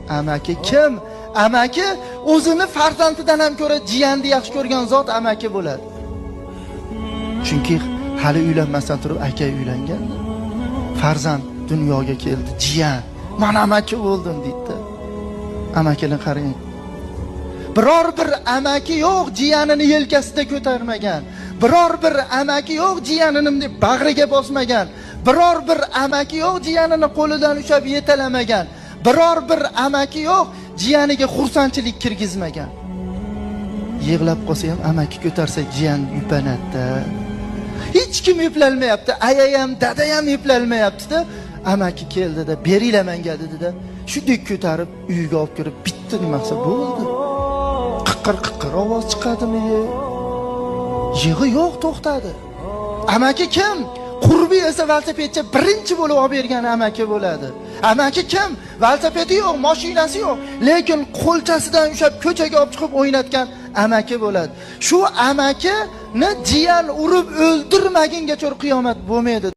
Amaki kim? Amaki o'zini farzandidan ham ko'ra jiyanni yaxshi ko'rgan zot amaki bo'ladi. Chunki hali uylanmasdan turib aka uylangan. Farzand dunyoga keldi, jiyan. Men amaki bo'ldim deydi. Amakini qarang. Biror bir amaki yo'q jiyanini yelkasida ko'tarmagan. Biror bir amaki yo'q jiyanini deb bag'riga bosmagan. Biror bir amaki yo'q jiyanini qo'lidan ushlab yetalamagan. Biror bir amaki yo'q jiyaniga xursandchilik kirgizmagan. Yig'lab qolsa ham amaki ko'tarsa jiyan yupanadi. Hech kim yuplalmayapti. Ayayam, dadayam yuplalmayapti-da. Amaki keldi-da, beringlar menga dedi-da. Shudek ko'tarib uyga olib kirib bitta nimasi bo'ldi. Qiqir ovoz chiqadimi? Yig'i yo'q, to'xtadi. Amaki kim? Qurbi esa velosipedcha birinchi bo'lib olib bergan amaki bo'ladi. Amaki kim? Velosipedi yo'q, mashinasi yo'q, lekin qo'lchasidan ushlab ko'chaga olib chiqib o'ynatgan amaki bo'ladi. Shu amakini jiyan urib o'ldirmagungacha qiyomat bo'lmaydi.